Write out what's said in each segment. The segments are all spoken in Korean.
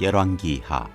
열왕기하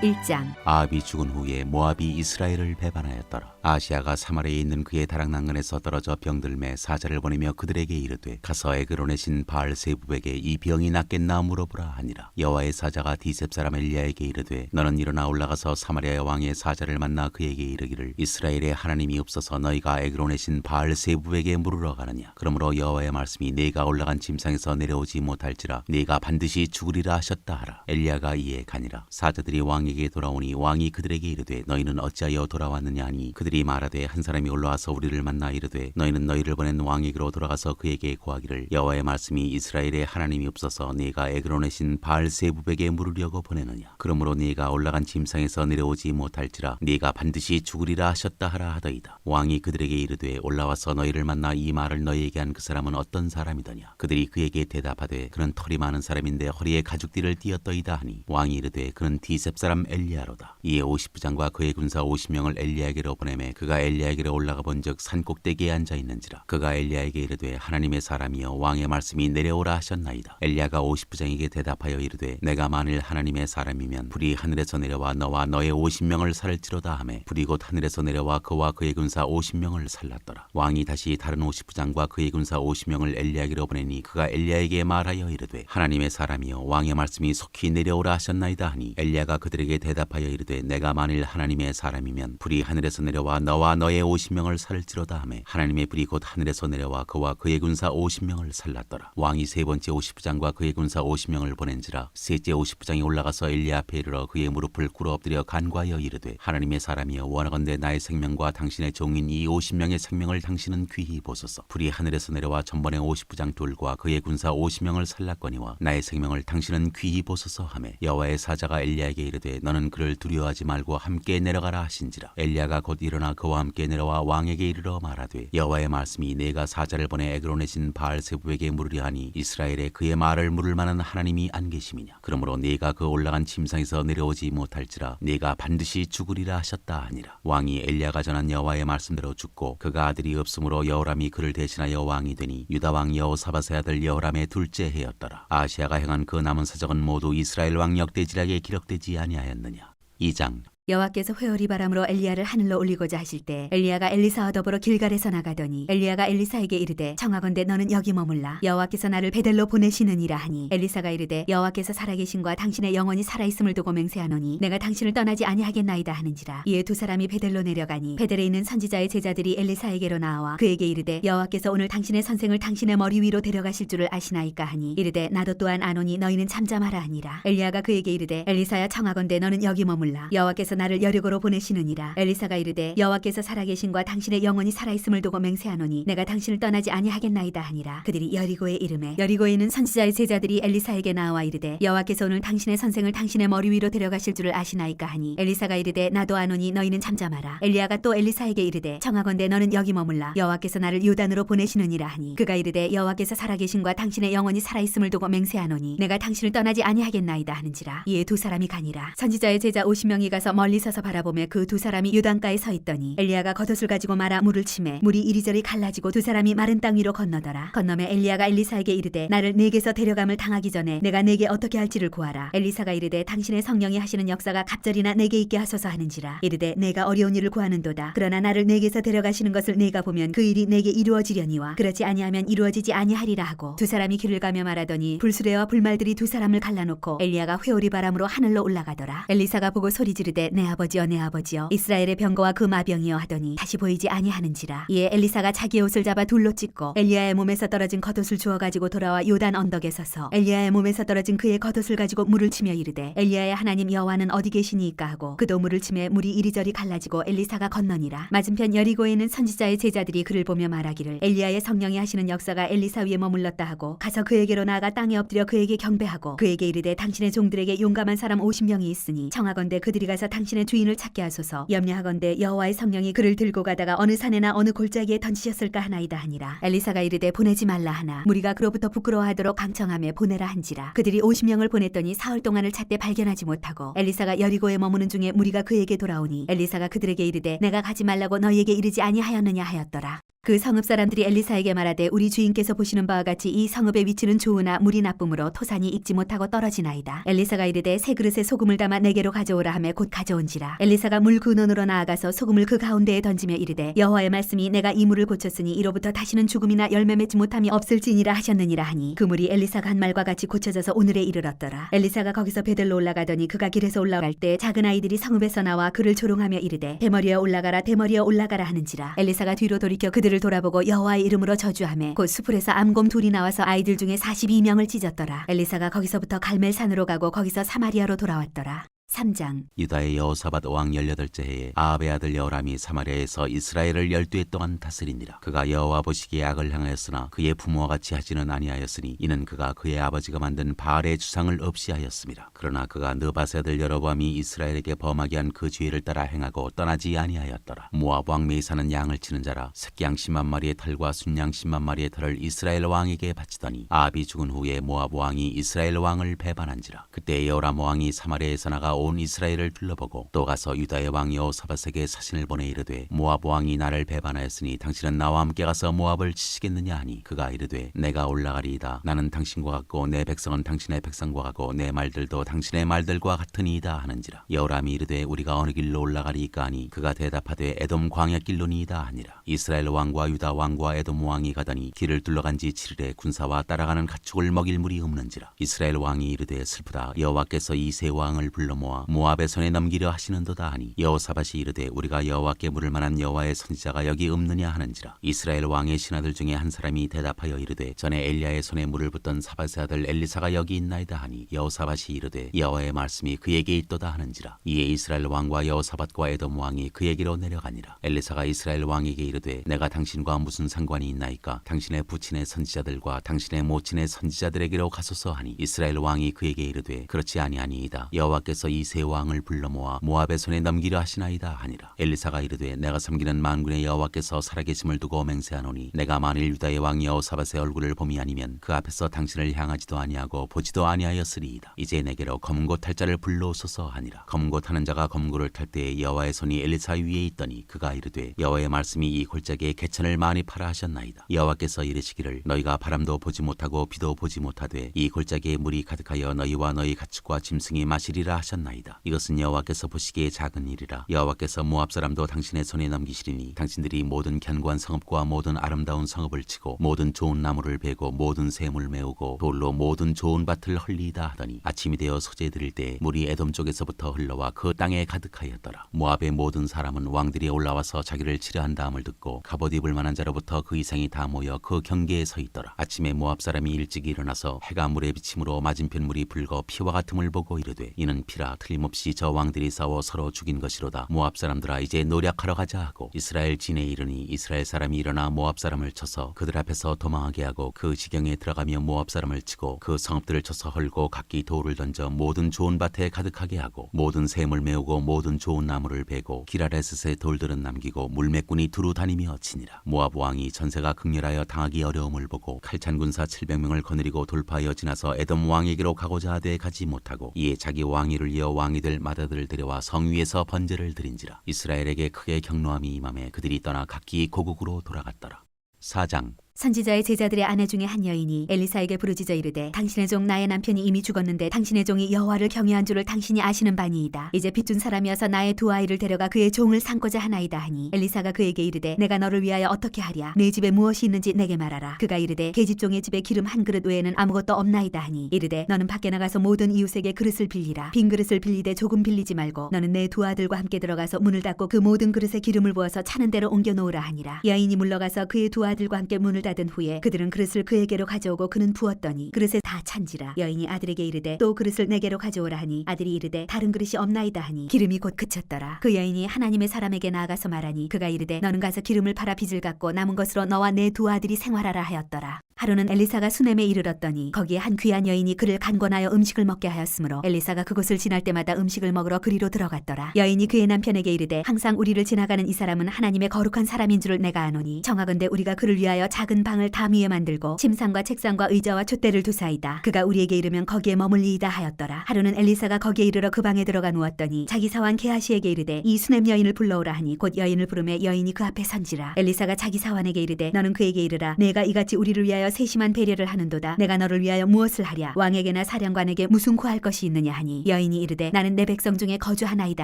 1장. 아합이 죽은 후에 모압이 이스라엘을 배반하였더라. 아시아가 사마리아에 있는 그의 다락난간에서 떨어져 병들매 사자를 보내며 그들에게 이르되 가서 에그론의 신 바알세부백에 이 병이 낫겠나 물어보라 하니라. 여호와의 사자가 디셉 사람 엘리야에게 이르되 너는 일어나 올라가서 사마리아 왕의 사자를 만나 그에게 이르기를 이스라엘에 하나님이 없어서 너희가 에그론의 신 바알세부백에 물으러 가느냐. 그러므로 여호와의 말씀이 네가 올라간 짐상에서 내려오지 못할지라 네가 반드시 죽으리라 하셨다 하라. 엘리야가 이에 가니라. 사자들이 왕에게 돌아오니 왕이 그들에게 이르되 너희는 어찌하여 돌아왔느냐 하니 그들이 말하되 한 사람이 올라와서 우리를 만나 이르되 너희는 너희를 보낸 왕에게로 돌아가서 그에게 고하기를 여호와의 말씀이 이스라엘에 하나님이 없어서 네가 에그론의 신 바알세부백에 물으려고 보내느냐. 그러므로 네가 올라간 짐상에서 내려오지 못할지라 네가 반드시 죽으리라 하셨다 하라 하더이다. 왕이 그들에게 이르되 올라와서 너희를 만나 이 말을 너희에게 한 그 사람은 어떤 사람이더냐. 그들이 그에게 대답하되 그는 털이 많은 사람인데 허리에 가죽띠를 띠었더이다 하니 왕이 이르되 그는 디셉 사람 엘리야로다. 이에 50부장과 그의 군사 50명을 엘리야에게로 보내매 그가 엘리야에게로 올라가 본즉 산 꼭대기에 앉아 있는지라. 그가 엘리야에게 이르되 하나님의 사람이여 왕의 말씀이 내려오라 하셨나이다. 엘리야가 50부장에게 대답하여 이르되 내가 만일 하나님의 사람이면 불이 하늘에서 내려와 너와 너의 50명을 살을지로다 하매 불이 곧 하늘에서 내려와 그와 그의 군사 50명을 살랐더라. 왕이 다시 다른 50부장과 그의 군사 50명을 엘리야에게로 보내니 그가 엘리야에게 말하여 이르되 하나님의 사람이여 왕의 말씀이 속히 내려오라 하셨나이다 하니 엘리야가 그들에게 대답하여 이르되 내가 만일 하나님의 사람이면 불이 하늘에서 내려와 너와 너의 50명을 살을지로다 하매 하나님의 불이 곧 하늘에서 내려와 그와 그의 군사 50명을 살랐더라. 왕이 세 번째 50부장과 그의 군사 50명을 보낸지라. 셋째 50부장이 올라가서 엘리야 앞에 이르러 그의 무릎을 꿇어 엎드려 간구하여 이르되 하나님의 사람이여 원하건대 나의 생명과 당신의 종인 이 50명의 생명을 당신은 귀히 보소서. 불이 하늘에서 내려와 전번에 50부장 둘과 그의 군사 50명을 살랐거니와 나의 생명을 당신은 귀히 보소서 하매 여호와의 사자가 엘리야에게 이르되 너는 그를 두려워하지 말고 함께 내려가라 하신지라. 엘리야가 곧 일어나 그와 함께 내려와 왕에게 이르러 말하되 여호와의 말씀이 내가 사자를 보내 에그론의 신 바알세부에게 물으려 하니 이스라엘에 그의 말을 물을 만한 하나님이 안 계심이냐. 그러므로 네가 그 올라간 짐상에서 내려오지 못할지라 네가 반드시 죽으리라 하셨다 하니라. 왕이 엘리야가 전한 여호와의 말씀대로 죽고 그가 아들이 없으므로 여호람이 그를 대신하여 왕이 되니 유다 왕 여호사밧의 아들 여호람의 둘째 해였더라. 아시아가 행한 그 남은 사적은 모두 이스라엘 왕 역대지략에 기록되지 아니하였느냐. 2장. 여호와께서 회오리 바람으로 엘리야를 하늘로 올리고자 하실 때 엘리야가 엘리사와 더불어 길갈에서 나가더니 엘리야가 엘리사에게 이르되 청하건대 너는 여기 머물라. 여호와께서 나를 베델로 보내시느니라 하니 엘리사가 이르되 여호와께서 살아계신과 당신의 영혼이 살아있음을 두고 맹세하노니 내가 당신을 떠나지 아니하겠나이다 하는지라. 이에 두 사람이 베델로 내려가니 베델에 있는 선지자의 제자들이 엘리사에게로 나와 그에게 이르되 여호와께서 오늘 당신의 선생을 당신의 머리 위로 데려가실 줄을 아시나이까 하니 이르되 나도 또한 아노니 너희는 잠잠하라 하니라. 엘리야가 그에게 이르되 엘리사야 청하건대 너는 여기 머물라. 여호와께서 나를 여리고로 보내시느니라. 엘리사가 이르되 여호와께서 살아계신과 당신의 영혼이 살아있음을 두고 맹세하노니 내가 당신을 떠나지 아니하겠나이다 하니라. 그들이 여리고에 이르매 여리고에 있는 선지자의 제자들이 엘리사에게 나와 이르되 여호와께서 오늘 당신의 선생을 당신의 머리 위로 데려가실 줄을 아시나이까 하니 엘리사가 이르되 나도 아노니 너희는 잠잠하라. 엘리야가 또 엘리사에게 이르되 청하건대 너는 여기 머물라. 여호와께서 나를 요단으로 보내시느니라 하니 그가 이르되 여호와께서 살아계신과 당신의 영혼이 살아있음을 두고 맹세하노니 내가 당신을 떠나지 아니하겠나이다 하는지라. 이에 두 사람이 가니라. 선지자의 제자 50명이 가서 멀리 서서 바라보며 그 두 사람이 요단가에 서 있더니 엘리야가 겉옷을 가지고 말아 물을 치매 물이 이리저리 갈라지고 두 사람이 마른 땅 위로 건너더라. 건너매 엘리야가 엘리사에게 이르되 나를 네게서 데려감을 당하기 전에 내가 네게 어떻게 할지를 구하라. 엘리사가 이르되 당신의 성령이 하시는 역사가 갑절이나 내게 있게 하소서 하는지라. 이르되 내가 어려운 일을 구하는도다. 그러나 나를 네게서 데려가시는 것을 내가 보면 그 일이 내게 이루어지려니와 그렇지 아니하면 이루어지지 아니하리라 하고 두 사람이 길을 가며 말하더니 불수레와 불말들이 두 사람을 갈라놓고 엘리야가 회오리 바람으로 하늘로 올라가더라. 엘리사가 보고 소리 지르되 내 아버지여 내 아버지여 이스라엘의 병거와 그 마병이여 하더니 다시 보이지 아니하는지라. 이에 엘리사가 자기의 옷을 잡아 둘로 찢고 엘리야의 몸에서 떨어진 겉옷을 주워 가지고 돌아와 요단 언덕에 서서 엘리야의 몸에서 떨어진 그의 겉옷을 가지고 물을 치며 이르되 엘리야의 하나님 여호와는 어디 계시니이까 하고 그도 물을 치매 물이 이리저리 갈라지고 엘리사가 건너니라. 맞은편 여리고에 있는 선지자의 제자들이 그를 보며 말하기를 엘리야의 성령이 하시는 역사가 엘리사 위에 머물렀다 하고 가서 그에게로 나아가 땅에 엎드려 그에게 경배하고 그에게 이르되 당신의 종들에게 용감한 사람 50명이 있으니 청하건대 그들이 가서 당신의 주인을 찾게 하소서. 염려하건대 여호와의 성령이 그를 들고 가다가 어느 산에나 어느 골짜기에 던지셨을까 하나이다 하니라. 엘리사가 이르되 보내지 말라 하나 무리가 그로부터 부끄러워하도록 강청하며 보내라 한지라. 그들이 50명을 보냈더니 사흘 동안을 찾되 발견하지 못하고 엘리사가 여리고에 머무는 중에 무리가 그에게 돌아오니 엘리사가 그들에게 이르되 내가 가지 말라고 너희에게 이르지 아니하였느냐 하였더라. 그 성읍 사람들이 엘리사에게 말하되 우리 주인께서 보시는 바와 같이 이 성읍의 위치는 좋으나 물이 나쁨으로 토산이 익지 못하고 떨어지나이다. 엘리사가 이르되 새 그릇에 소금을 담아 내게로 가져오라 하며 곧 가져온지라. 엘리사가 물 근원으로 나아가서 소금을 그 가운데에 던지며 이르되 여호와의 말씀이 내가 이 물을 고쳤으니 이로부터 다시는 죽음이나 열매 맺지 못함이 없을지니라 하셨느니라 하니 그 물이 엘리사가 한 말과 같이 고쳐져서 오늘에 이르렀더라. 엘리사가 거기서 베들로 올라가더니 그가 길에서 올라갈 때 작은 아이들이 성읍에서 나와 그를 조롱하며 이르되 대머리여 올라가라 대머리여 올라가라 하는지라. 엘리사가 뒤로 돌이켜 그들을 돌아보고 여호와의 이름으로 저주하매 곧 수풀에서 암곰 둘이 나와서 아이들 중에 42명을 찢었더라. 엘리사가 거기서부터 갈멜산으로 가고 거기서 사마리아로 돌아왔더라. 3장. 유다의 여호사밧 왕 18째 해에 아합의 아들 여호람이 사마리아에서 이스라엘을 12해 동안 다스리니라. 그가 여호와 보시기에 악을 행하였으나 그의 부모와 같이 하지는 아니하였으니 이는 그가 그의 아버지가 만든 바알의 주상을 없이 하였습니다. 그러나 그가 느밧의 아들 여로보암이 이스라엘에게 범하게 한 그 죄를 따라 행하고 떠나지 아니하였더라. 모압 왕 메이사는 양을 치는 자라 새끼양 10만 마리의 털과 순양 10만 마리의 털을 이스라엘 왕에게 바치더니 아합이 죽은 후에 모압 왕이 이스라엘 왕을 배반한지라. 그때 여호람 왕이 사마리아에서 나가 온 이스라엘을 둘러보고 또 가서 유다의 왕 여호사밧에게 사신을 보내 이르되 모압 왕이 나를 배반하였으니 당신은 나와 함께 가서 모압을 치시겠느냐 하니 그가 이르되 내가 올라가리이다. 나는 당신과 같고 내 백성은 당신의 백성과 같고 내 말들도 당신의 말들과 같으니이다 하는지라. 여호람이 이르되 우리가 어느 길로 올라가리이까 하니 그가 대답하되 에돔 광야길로니이다 하니라. 이스라엘 왕과 유다 왕과 에돔 왕이 가더니 길을 둘러간 지 7일에 군사와 따라가는 가축을 먹일 물이 없는지라. 이스라엘 왕이 이르되 슬프다. 여호와께서 이 세 왕을 불러 모아 모압의 손에 넘기려 하시는도다 하니 여호사밧이 이르되 우리가 여호와께 물을 만한 여호와의 선지자가 여기 없느냐 하는지라. 이스라엘 왕의 신하들 중에 한 사람이 대답하여 이르되 전에 엘리야의 손에 물을 붓던 사밧의 아들 엘리사가 여기 있나이다 하니 여호사밧이 이르되 여호와의 말씀이 그에게 있도다 하는지라. 이에 이스라엘 왕과 여호사밧과 에돔 왕이 그에게로 내려가니라. 엘리사가 이스라엘 왕에게 이르되 내가 당신과 무슨 상관이 있나이까? 당신의 부친의 선지자들과 당신의 모친의 선지자들에게로 가소서 하니 이스라엘 왕이 그에게 이르되 그렇지 아니하니이다. 여호와께서 이 세 왕을 불러 모아 모압의 손에 넘기려 하시나이다 하니라. 엘리사가 이르되 내가 섬기는 만군의 여호와께서 살아계심을 두고 맹세하노니 내가 만일 유다의 왕 여호사밧의 얼굴을 봄이 아니면 그 앞에서 당신을 향하지도 아니하고 보지도 아니하였으리이다. 이제 내게로 검고 탈 자를 불러오소서 하니라. 검고 타는 자가 검고를 탈 때에 여호와의 손이 엘리사 위에 있더니 그가 이르되 여호와의 말씀이 이 골짜기에 개천을 많이 파라 하셨나이다. 여호와께서 이르시기를 너희가 바람도 보지 못하고 비도 보지 못하되 이 골짜기에 물이 가득하여 너희와 너희 가축과 짐승이 마시리라 하셨나이다. 이것은 여호와께서 보시기에 작은 일이라. 여호와께서 모압 사람도 당신의 손에 넘기시리니 당신들이 모든 견고한 성읍과 모든 아름다운 성읍을 치고 모든 좋은 나무를 베고 모든 샘을 메우고 돌로 모든 좋은 밭을 헐리이다 하더니 아침이 되어 소재 드릴 때 물이 에돔 쪽에서부터 흘러와 그 땅에 가득하였더라. 모압의 모든 사람은 왕들이 올라와서 자기를 치려한 다음을 듣고 갑옷 입을 만한 자로부터 그 이상이 다 모여 그 경계에 서 있더라. 아침에 모압 사람이 일찍 일어나서 해가 물에 비침으로 맞은편 물이 붉어 피와 같음을 보고 이르되 이는 피라 틀림없이 저 왕들이 싸워 서로 죽인 것이로다. 모압 사람들아 이제 노략하러 가자 하고 이스라엘 진에 이르니 이스라엘 사람이 일어나 모압 사람을 쳐서 그들 앞에서 도망하게 하고 그 지경에 들어가며 모압 사람을 치고 그 성읍들을 쳐서 헐고 각기 돌을 던져 모든 좋은 밭에 가득하게 하고 모든 샘을 메우고 모든 좋은 나무를 베고 기라레셋의 돌들은 남기고 물매꾼이 두루 다니며 치니라. 모압 왕이 전세가 극렬하여 당하기 어려움을 보고 칼찬 군사 700명을 거느리고 돌파하여 지나서 에돔 왕에게로 가고자 하되 가지 못하고 이에 자기 왕위를 이어 왕이들 마다들을 데려와 성 위에서 번제를 드린지라. 이스라엘에게 크게 경노함이 임함에 그들이 떠나 각기 고국으로 돌아갔더라. 4장. 선지자의 제자들의 아내 중에 한 여인이 엘리사에게 부르짖어 이르되 당신의 종 나의 남편이 이미 죽었는데 당신의 종이 여호와를 경외한 줄을 당신이 아시는 바니이다. 이제 빚준 사람이어서 나의 두 아이를 데려가 그의 종을 삼고자 하나이다 하니 엘리사가 그에게 이르되 내가 너를 위하여 어떻게 하랴? 내 집에 무엇이 있는지 내게 말하라. 그가 이르되 계집종의 집에 기름 한 그릇 외에는 아무것도 없나이다 하니 이르되 너는 밖에 나가서 모든 이웃에게 그릇을 빌리라. 빈 그릇을 빌리되 조금 빌리지 말고 너는 내 두 아들과 함께 들어가서 문을 닫고 그 모든 그릇에 기름을 부어서 차는 대로 옮겨 놓으라 하니라. 여인이 물러가서 그의 두 아들과 함께 문을 닫은 후에 그들은 그릇을 그에게로 가져오고 그는 부었더니 그릇에 다 찬지라. 여인이 아들에게 이르되 또 그릇을 내게로 가져오라 하니 아들이 이르되 다른 그릇이 없나이다 하니 기름이 곧 그쳤더라. 그 여인이 하나님의 사람에게 나아가서 말하니 그가 이르되 너는 가서 기름을 팔아 빚을 갚고 남은 것으로 너와 내 두 아들이 생활하라 하였더라. 하루는 엘리사가 수넴에 이르렀더니 거기에 한 귀한 여인이 그를 간권하여 음식을 먹게 하였으므로 엘리사가 그곳을 지날 때마다 음식을 먹으러 그리로 들어갔더라. 여인이 그의 남편에게 이르되 항상 우리를 지나가는 이 사람은 하나님의 거룩한 사람인 줄을 내가 아노니 청하건대 우리가 그를 위하여 작은 방을 담 위에 만들고 침상과 책상과 의자와 촛대를 두사이다. 그가 우리에게 이르면 거기에 머물리이다 하였더라. 하루는 엘리사가 거기에 이르러 그 방에 들어가 누웠더니 자기 사환 게하시에게 이르되 이 수넴 여인을 불러오라 하니 곧 여인을 부르매 여인이 그 앞에 선지라. 엘리사가 자기 사환에게 이르되 너는 그에게 이르라 내가 이같이 우리를 위하여 세심한 배려를 하는도다. 내가 너를 위하여 무엇을 하랴? 왕에게나 사령관에게 무슨 구할 것이 있느냐 하니 여인이 이르되 나는 내 백성 중에 거주하나이다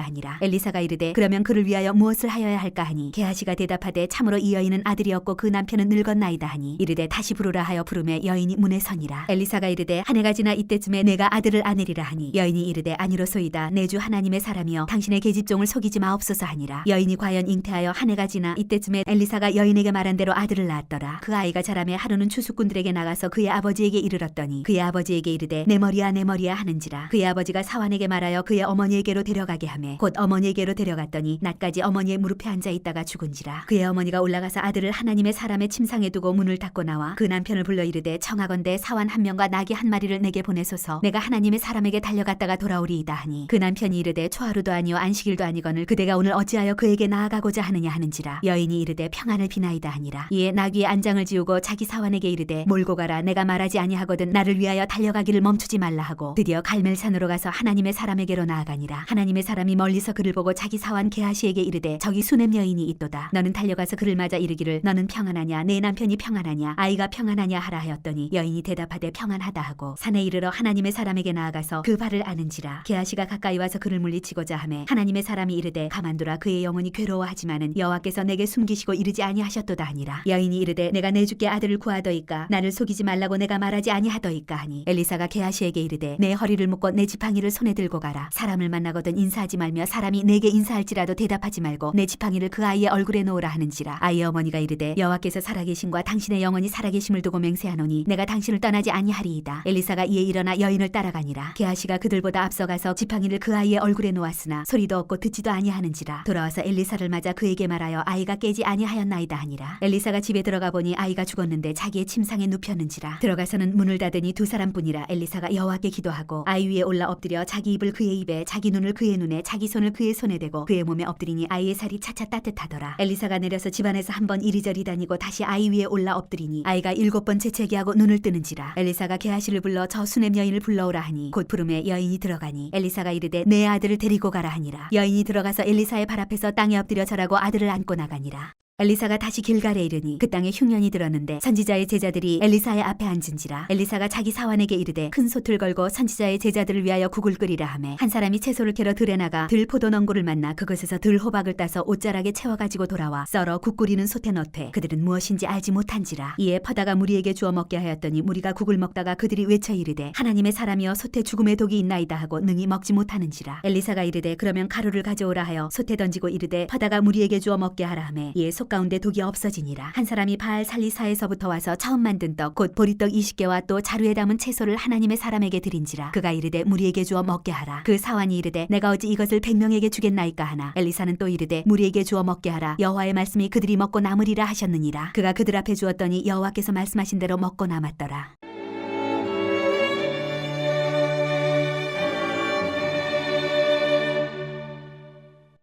하니라. 엘리사가 이르되 그러면 그를 위하여 무엇을 하여야 할까 하니 게하시가 대답하되 참으로 이 여인은 아들이 없고 그 남편은 늙었나이다 하니 이르되 다시 부르라 하여 부르매 여인이 문에 서니라. 엘리사가 이르되 한 해가 지나 이때쯤에 내가 아들을 아내리라 하니 여인이 이르되 아니로소이다. 내 주 하나님의 사람이여 당신의 계집종을 속이지 마옵소서 하니라. 여인이 과연 잉태하여 한 해가 지나 이때쯤에 엘리사가 여인에게 말한 대로 아들을 낳았더라. 그 아이가 자라매 하루는 추수꾼들에게 나가서 그의 아버지에게 이르렀더니 그의 아버지에게 이르되 내 머리야 하는지라. 그의 아버지가 사환에게 말하여 그의 어머니에게로 데려가게 하매 곧 어머니에게로 데려갔더니 낮까지 어머니의 무릎에 앉아 있다가 죽은지라. 그의 어머니가 올라가서 아들을 하나님의 사람의 침상에 두고 문을 닫고 나와 그 남편을 불러 이르되 청하건대 사환 한 명과 나귀 한 마리를 내게 보내소서 내가 하나님의 사람에게 달려갔다가 돌아오리이다 하니 그 남편이 이르되 초하루도 아니요 안식일도 아니거늘 그대가 오늘 어찌하여 그에게 나아가고자 하느냐 하는지라. 여인이 이르되 평안을 비나이다 하니라. 이에 나귀의 안장을 지우고 자기 사환에게 이르되 몰고 가라. 내가 말하지 아니하거든 나를 위하여 달려가기를 멈추지 말라 하고 드디어 갈멜산으로 가서 하나님의 사람에게로 나아가니라. 하나님의 사람이 멀리서 그를 보고 자기 사환 게하시에게 이르되 저기 수넴 여인이 있도다. 너는 달려가서 그를 맞아 이르기를 너는 평안하냐 내 남편이 평안하냐 아이가 평안하냐 하라 하였더니 여인이 대답하되 평안하다 하고 산에 이르러 하나님의 사람에게 나아가서 그 발을 아는지라. 게하시가 가까이 와서 그를 물리치고자 하매 하나님의 사람이 이르되 가만두라. 그의 영혼이 괴로워하지만은 여호와께서 내게 숨기시고 이르지 아니하셨도다 하니라. 여인이 이르되 내가 내 주께 아들을 구하더이까 나를 속이지 말라고 내가 말하지 아니하더이까 하니 엘리사가 게하시에게 이르되 내 허리를 묶고 내 지팡이를 손에 들고 가라. 사람을 만나거든 인사하지 말며 사람이 내게 인사할지라도 대답하지 말고 내 지팡이를 그 아이의 얼굴에 놓으라 하는지라. 아이의 어머니가 이르되 여호와께서 살아계심과 당신의 영혼이 살아계심을 두고 맹세하노니 내가 당신을 떠나지 아니하리이다. 엘리사가 이에 일어나 여인을 따라가니라. 게하시가 그들보다 앞서가서 지팡이를 그 아이의 얼굴에 놓았으나 소리도 없고 듣지도 아니하는지라. 돌아와서 엘리사를 맞아 그에게 말하여 아이가 깨지 아니하였나이다 하니라. 엘리사가 집에 들어가 보니 아이가 죽었는데 자기의 침상에 눕혔는지라. 들어가서는 문을 닫으니 두 사람뿐이라. 엘리사가 여호와께 기도하고 아이 위에 올라 엎드려 자기 입을 그의 입에 자기 눈을 그의 눈에 자기 손을 그의 손에 대고 그의 몸에 엎드리니 아이의 살이 차차 따뜻하더라. 엘리사가 내려서 집안에서 한 번 이리저리 다니고 다시 아이 위에 올라 엎드리니 아이가 7번 재채기하고 눈을 뜨는지라. 엘리사가 게하시를 불러 저 수넴 여인을 불러오라 하니 곧 부름에 여인이 들어가니 엘리사가 이르되 내 아들을 데리고 가라 하니라. 여인이 들어가서 엘리사의 발 앞에서 땅에 엎드려 절하고 아들을 안고 나가니라. 엘리사가 다시 길갈에 이르니 그 땅에 흉년이 들었는데 선지자의 제자들이 엘리사의 앞에 앉은지라. 엘리사가 자기 사환에게 이르되 큰 솥을 걸고 선지자의 제자들을 위하여 국을 끓이라 하매 한 사람이 채소를 캐러 들에 나가 들 포도농구를 만나 그것에서 들 호박을 따서 옷자락에 채워가지고 돌아와 썰어 국 끓이는 솥에 넣되 그들은 무엇인지 알지 못한지라. 이에 퍼다가 무리에게 주어 먹게 하였더니 무리가 국을 먹다가 그들이 외쳐 이르되 하나님의 사람이여 솥에 죽음의 독이 있나이다 하고 능히 먹지 못하는지라. 엘리사가 이르되 그러면 가루를 가져오라 하여 솥에 던지고 이르되 퍼다가 무리에게 주어 먹게 하라 하매 이에 솥 가운데 독이 없어지니라. 한 사람이 바알 살리사에서부터 와서 처음 만든 떡 곧 보리떡 20개와 또 자루에 담은 채소를 하나님의 사람에게 드린지라. 그가 이르되 무리에게 주어 먹게 하라. 그 사환이 이르되 내가 어찌 이것을 100명에게 주겠나이까 하나. 엘리사는 또 이르되 무리에게 주어 먹게 하라. 여호와의 말씀이 그들이 먹고 남으리라 하셨느니라. 그가 그들 앞에 주었더니 여호와께서 말씀하신 대로 먹고 남았더라.